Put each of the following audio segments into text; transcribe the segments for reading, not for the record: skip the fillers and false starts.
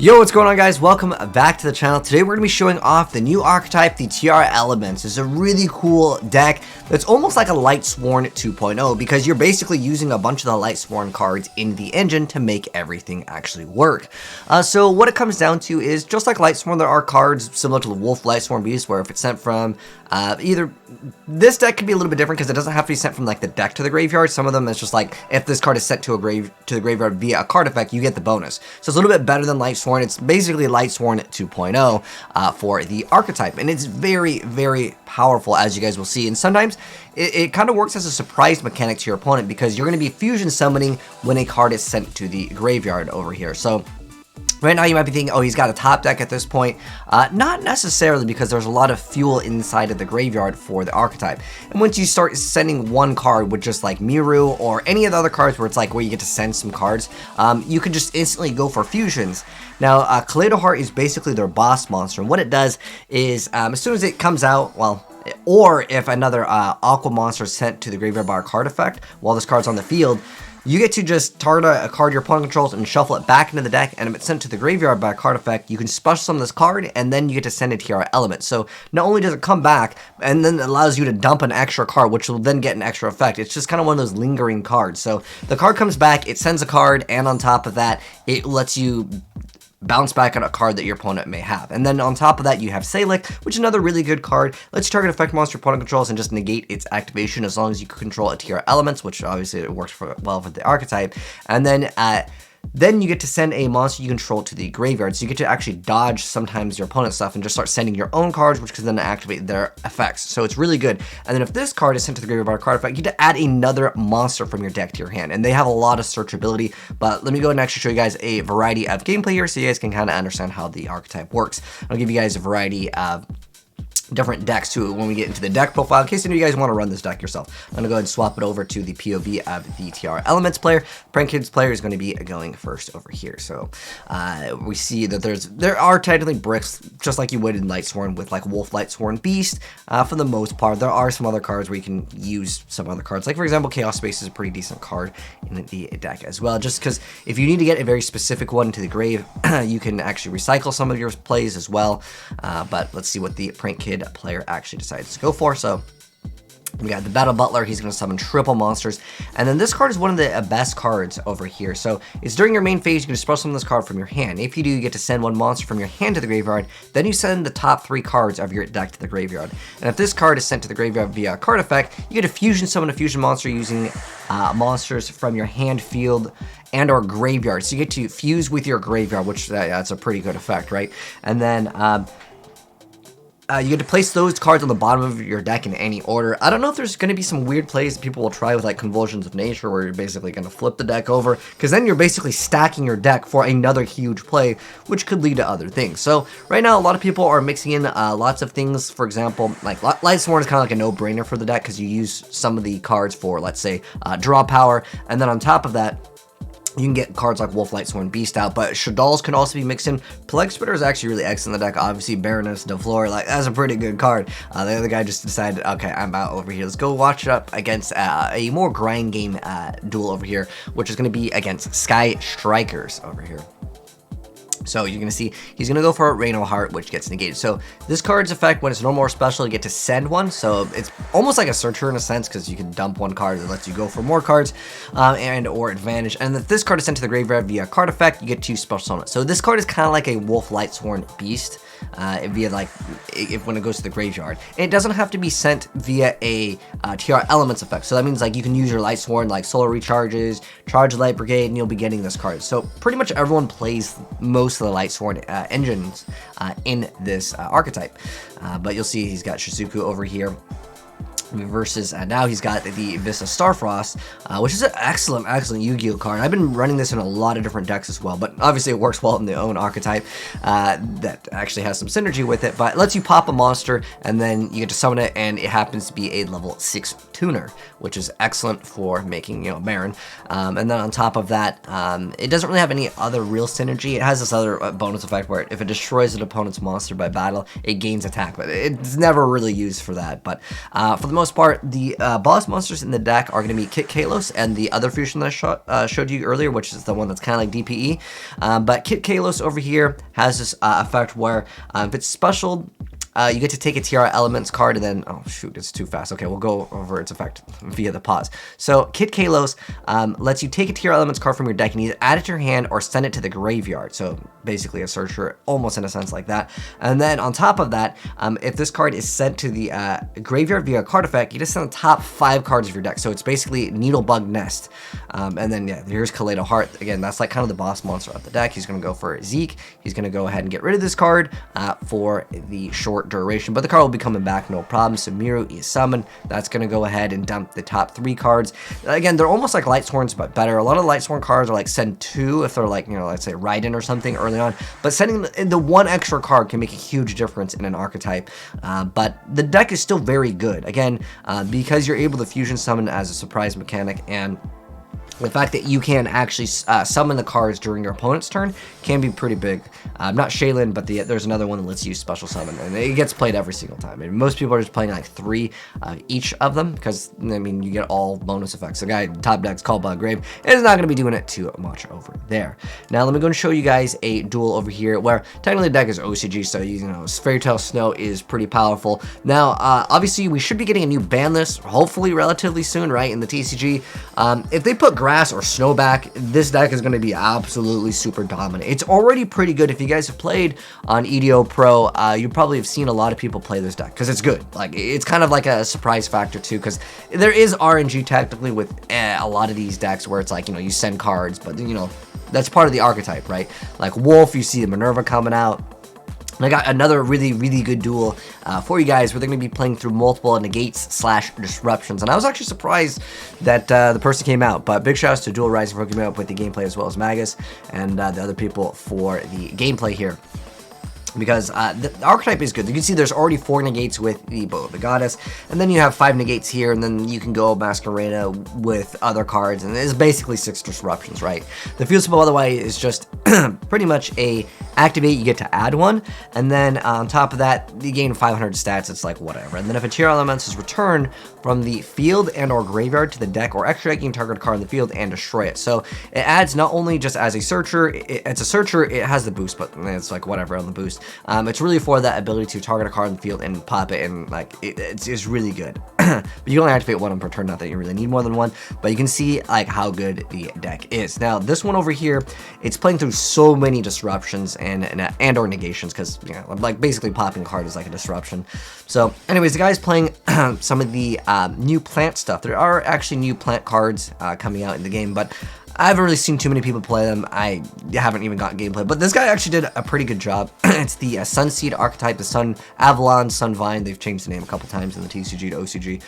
Yo, what's going on, guys? Welcome back to the channel. Today we're going to be showing off the new archetype, the Tearlaments. It's a really cool deck that's almost like a Lightsworn 2.0 because you're basically using a bunch of the Lightsworn cards in the engine to make everything actually work. So what it comes down to is, just like Lightsworn, there are cards similar to the Wolf Lightsworn Beast, where if it's sent from either... This deck could be a little bit different because it doesn't have to be sent from like the deck to the graveyard. Some of them it's just like, if this card is sent to the graveyard via a card effect, you get the bonus. So it's a little bit better than Lightsworn. It's basically Lightsworn 2.0 for the archetype, and it's very, very powerful, as you guys will see. And sometimes it kind of works as a surprise mechanic to your opponent because you're going to be fusion summoning when a card is sent to the graveyard over here. So right now you might be thinking, oh, he's got a top deck at this point. Not necessarily, because there's a lot of fuel inside of the graveyard for the archetype. And once you start sending one card with just like Miru or any of the other cards where it's like where you get to send some cards, you can just instantly go for fusions. Now, Kaleido Heart is basically their boss monster, and what it does is, as soon as it comes out, well, or if another Aqua monster is sent to the graveyard by a card effect while this card's on the field, you get to just target a card your opponent controls and shuffle it back into the deck, and if it's sent to the graveyard by a card effect, you can special summon this card, and then you get to send it to your element. So not only does it come back, and then it allows you to dump an extra card, which will then get an extra effect. It's just kind of one of those lingering cards. So the card comes back, it sends a card, and on top of that, it lets you bounce back on a card that your opponent may have. And then on top of that, you have Salic, which is another really good card. Lets you target effect monster your opponent controls and just negate its activation as long as you can control a Tearlaments, which obviously it works well for the archetype. And then you get to send a monster you control to the graveyard, so you get to actually dodge sometimes your opponent's stuff and just start sending your own cards, which can then activate their effects. So it's really good. And then if this card is sent to the graveyard by a card effect, you get to add another monster from your deck to your hand. And they have a lot of searchability, but let me go ahead and actually show you guys a variety of gameplay here so you guys can kind of understand how the archetype works. I'll give you guys a variety of different decks too when we get into the deck profile, in case any of you guys want to run this deck yourself. I'm going to go ahead and swap it over to the POV of the Tearlaments player. Prank Kids player is going to be going first over here. So we see that there are technically bricks, just like you would in Lightsworn with like Wolf Lightsworn Beast. For the most part, there are some other cards where you can use some other cards. Like for example, Chaos Space is a pretty decent card in the deck as well, just because if you need to get a very specific one into the grave, you can actually recycle some of your plays as well. But let's see what the Prank Kid player actually decides to go for. So we got the Battle Butler. He's going to summon triple monsters, and then this card is one of the best cards over here. So it's during your main phase, you can special summon this card from your hand. If you do, you get to send one monster from your hand to the graveyard. Then you send the top 3 cards of your deck to the graveyard, and if this card is sent to the graveyard via a card effect, you get to fusion summon a fusion monster using monsters from your hand, field, and or graveyard. So you get to fuse with your graveyard, which that's a pretty good effect, right? And then you get to place those cards on the bottom of your deck in any order. I don't know if there's going to be some weird plays that people will try with like Convulsions of Nature, where you're basically going to flip the deck over, because then you're basically stacking your deck for another huge play, which could lead to other things. So right now, a lot of people are mixing in lots of things. For example, like Lightsworn is kind of like a no-brainer for the deck, because you use some of the cards for, let's say, draw power, and then on top of that, you can get cards like Wolf Lightsworn Beast out, but Shaddoll's can also be mixed in. Plague Spitter is actually really excellent in the deck. Obviously, Baroness DeFleur, like, that's a pretty good card. The other guy just decided, okay, I'm out over here. Let's go watch it up against a more grind game duel over here, which is going to be against Sky Strikers over here. So you're going to see he's going to go for a Raino Heart, which gets negated. So this card's effect, when it's normal or special, you get to send one. So it's almost like a searcher in a sense, because you can dump one card that lets you go for more cards and or advantage. And if this card is sent to the graveyard via card effect, you get to special summon it. So this card is kind of like a Wolf Lightsworn Beast via like when it goes to the graveyard. And it doesn't have to be sent via a Tearlaments effect. So that means like you can use your Lightsworn like Solar Recharges, Charge Light Brigade, and you'll be getting this card. So pretty much everyone plays most of the Lightsworn engines in this archetype. But you'll see he's got Shizuku over here versus now he's got the Vista Starfrost, which is an excellent Yu-Gi-Oh card. I've been running this in a lot of different decks as well, but obviously it works well in the own archetype that actually has some synergy with it. But it lets you pop a monster, and then you get to summon it, and it happens to be a level 6 tuner, which is excellent for making, you know, Baron. And then on top of that, it doesn't really have any other real synergy. It has this other bonus effect where if it destroys an opponent's monster by battle, it gains attack, but it's never really used for that. But for the most part, the boss monsters in the deck are going to be Kit Kalos and the other fusion that I showed you earlier, which is the one that's kind of like DPE. But Kit Kalos over here has this effect where if it's special, you get to take a Tearalaments card and then, oh shoot, it's too fast. Okay, we'll go over its effect via the pause. So Kit Kalos lets you take a Tearalaments card from your deck and either add it to your hand or send it to the graveyard. So basically a searcher, almost in a sense like that. And then on top of that, if this card is sent to the graveyard via a card effect, you just send the top 5 cards of your deck. So it's basically Needlebug Nest. And then yeah, here's Kaleido Heart. Again, that's like kind of the boss monster of the deck. He's going to go for Zeke. He's going to go ahead and get rid of this card for the short duration, but the card will be coming back no problem. So Miru is summoned. That's going to go ahead and dump the top 3 cards. Again, they're almost like Lightsworns, but better. A lot of the Lightsworn cards are like send 2 if they're like, you know, let's say Raiden or something early on, but sending the 1 extra card can make a huge difference in an archetype. But the deck is still very good. Again, because you're able to fusion summon as a surprise mechanic, and the fact that you can actually summon the cards during your opponent's turn can be pretty big. Not Shaylin, but there's another one that lets you special summon, and it gets played every single time. And most people are just playing like 3 each of them because, I mean, you get all bonus effects. The guy top deck's called Bug Grave is not going to be doing it too much over there. Now let me go and show you guys a duel over here where technically the deck is OCG, so you know Fairy Tail Snow is pretty powerful. Now obviously we should be getting a new ban list hopefully relatively soon, right, in the TCG. If they put grass or snow back, this deck is going to be absolutely super dominant. It's already pretty good. If you guys have played on EDO Pro, you probably have seen a lot of people play this deck because it's good. Like, it's kind of like a surprise factor too, because there is RNG technically with a lot of these decks where it's like, you know, you send cards, but you know, that's part of the archetype, right? Like Wolf, you see the Minerva coming out. And I got another really, really good duel for you guys where they're going to be playing through multiple negates/disruptions. And I was actually surprised that the person came out. But big shout outs to Dual Rising for hooking me up with the gameplay, as well as Magus and the other people for the gameplay here. Because the archetype is good. You can see there's already 4 negates with the Bow of the Goddess, and then you have 5 negates here, and then you can go Masquerada with other cards, and it's basically 6 disruptions, right? The field spell, by the way, is just pretty much a activate, you get to add 1, and then on top of that, you gain 500 stats, it's like whatever. And then if a Tearlaments is returned from the field and or graveyard to the deck or extra deck, you can target a card in the field and destroy it. So it adds not only just as a searcher, it's a searcher, it has the boost, but it's like whatever on the boost. It's really for that ability to target a card in the field and pop it, and like it's really good. But you can only activate 1 per turn, not that you really need more than 1, but you can see like how good the deck is. Now this one over here, it's playing through so many disruptions and or negations, because you know, like basically popping a card is like a disruption. So anyways, the guy's playing some of the new plant stuff. There are actually new plant cards coming out in the game, but I haven't really seen too many people play them. I haven't even gotten gameplay, but this guy actually did a pretty good job. It's the Sunseed archetype, the Sun Avalon, Sunvine. They've changed the name a couple times in the TCG to OCG.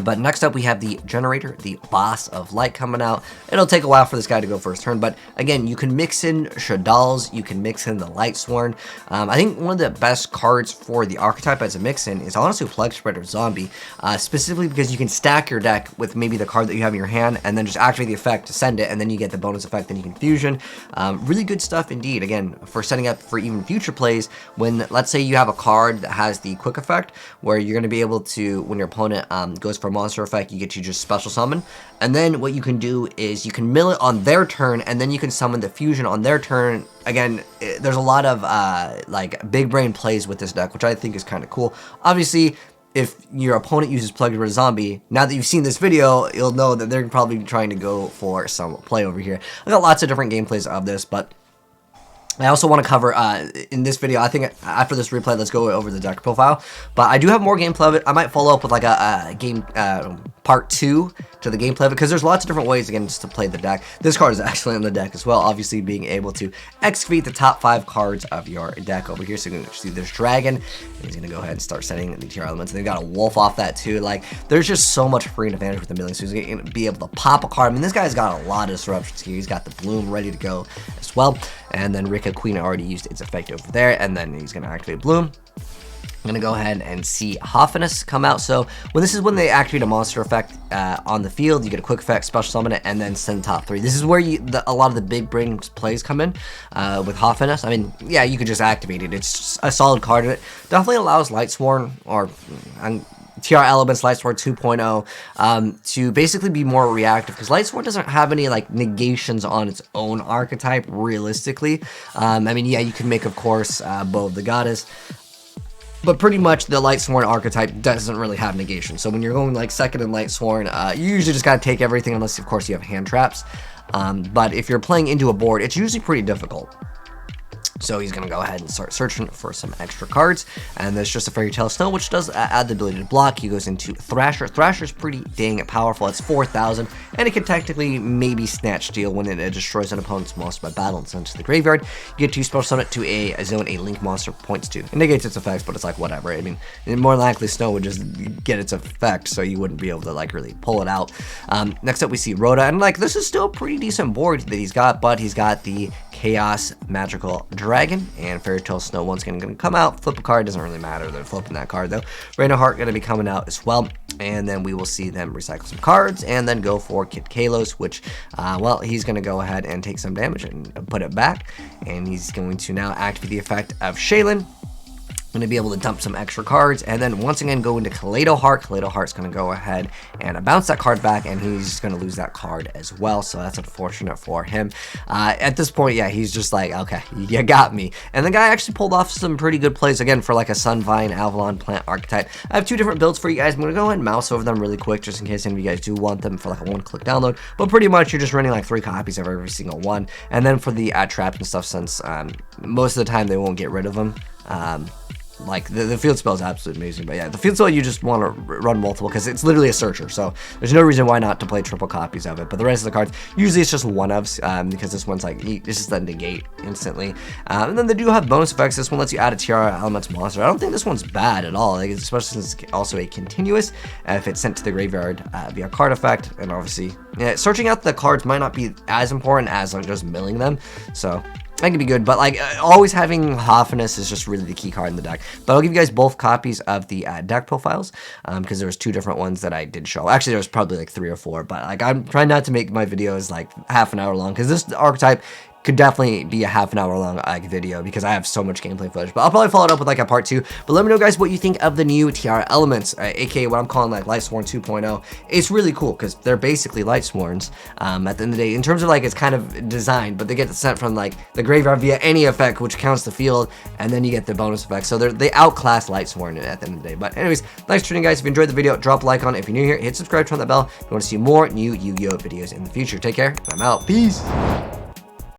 But next up we have the Generator, the Boss of Light, coming out. It'll take a while for this guy to go first turn, but again, you can mix in Shadals, you can mix in the Lightsworn. I think one of the best cards for the archetype as a mix-in is honestly Plague Spreader Zombie, specifically because you can stack your deck with maybe the card that you have in your hand and then just activate the effect to send it, and then you get the bonus effect, then you can fusion. Really good stuff indeed, again, for setting up for even future plays when, let's say you have a card that has the quick effect where you're going to be able to, when your opponent goes for a monster effect, you get to just special summon, and then what you can do is you can mill it on their turn, and then you can summon the fusion on their turn. Again, there's a lot of like big brain plays with this deck, which I think is kind of cool. Obviously, if your opponent uses Plague Spreader Zombie, now that you've seen this video, you'll know that they're probably trying to go for some play over here. I got lots of different gameplays of this, but I also want to cover, in this video, I think after this replay, let's go over the deck profile, but I do have more gameplay of it. I might follow up with like a game, part 2 to the gameplay, because there's lots of different ways, again, just to play the deck. This card is actually in the deck as well, obviously being able to excavate the top 5 cards of your deck over here. So you can see there's Dragon, and he's going to go ahead and start setting the Tearlaments, and they've got a Wolf off that too. Like, there's just so much free advantage with the milling, so he's going to be able to pop a card. I mean, this guy's got a lot of disruptions here. He's got the Bloom ready to go as well, and then Rika Queen already used its effect over there, and then he's going to activate Bloom. I'm gonna go ahead and see Hoffiness come out. So when they activate a monster effect on the field, you get a quick effect, special summon it, and then send top 3. This is where a lot of the big brain plays come in with Hoffiness. I mean, yeah, you could just activate it. It's a solid card, and it definitely allows Lightsworn or Tearalaments Lightsworn 2.0 to basically be more reactive, because Lightsworn doesn't have any like negations on its own archetype realistically. I mean, yeah, you can make, of course, Bow of the Goddess, but pretty much the Lightsworn archetype doesn't really have negation. So when you're going like second in Lightsworn, you usually just gotta take everything, unless of course you have hand traps. But if you're playing into a board, it's usually pretty difficult. So he's going to go ahead and start searching for some extra cards, and there's just a Fairy Tale Snow, which does add the ability to block. He goes into Thrasher. Thrasher's pretty dang powerful. It's 4,000, and it can technically maybe Snatch Steal when it destroys an opponent's monster by battle and sends it to the graveyard. You get to special summon it to a zone a link monster points to. It negates its effects, but it's like whatever. I mean, more likely Snow would just get its effect, so you wouldn't be able to like really pull it out. Next up we see Rhoda, and like this is still a pretty decent board that he's got, but he's got the Chaos Magical Dragon and Fairy Tale Snow once again going to come out. Flip a card, doesn't really matter, they're flipping that card though. Rain of Heart going to be coming out as well, and then we will see them recycle some cards and then go for Kid Kalos, which well, he's going to go ahead and take some damage and put it back, and he's going to now activate the effect of Shaylin. Going to be able to dump some extra cards, and then once again go into Kaleido Heart. Kaleido Heart's going to go ahead and bounce that card back, and he's just going to lose that card as well, so that's unfortunate for him. At this point, yeah, he's just like, okay, you got me. And the guy actually pulled off some pretty good plays again for like a Sunvine Avalon plant archetype. I have 2 different builds for you guys. I'm going to go ahead and mouse over them really quick just in case any of you guys do want them for like a 1-click download, but pretty much you're just running like 3 copies of every single one. And then for the traps and stuff, since most of the time they won't get rid of them, like the field spell is absolutely amazing, but yeah, the field spell you just want to run multiple because it's literally a searcher, so there's no reason why not to play triple copies of it. But the rest of the cards, usually it's just one-ofs, because this one's like, it's just a negate instantly. And then they do have bonus effects. This one lets you add a Tearlaments monster. I don't think this one's bad at all, like, especially since it's also a continuous if it's sent to the graveyard via card effect. And obviously, yeah, searching out the cards might not be as important as like just milling them, so that can be good, but like always having Hoffiness is just really the key card in the deck. But I'll give you guys both copies of the deck profiles, because there was 2 different ones that I did show. Actually, there was probably like 3 or 4, but like I'm trying not to make my videos like half an hour long, because this archetype could definitely be a half an hour long video because I have so much gameplay footage. But I'll probably follow it up with like a part 2. But let me know, guys, what you think of the new Tearalaments, aka what I'm calling like Lightsworn 2.0. It's really cool because they're basically Lightsworns at the end of the day. In terms of like it's kind of designed, but they get sent from like the graveyard via any effect, which counts the field, and then you get the bonus effect. So they outclass Lightsworn at the end of the day. But anyways, thanks for tuning in, guys. If you enjoyed the video, drop a like on it. If you're new here, hit subscribe, turn on that bell if you want to see more new Yu-Gi-Oh videos in the future. Take care, and I'm out. Peace.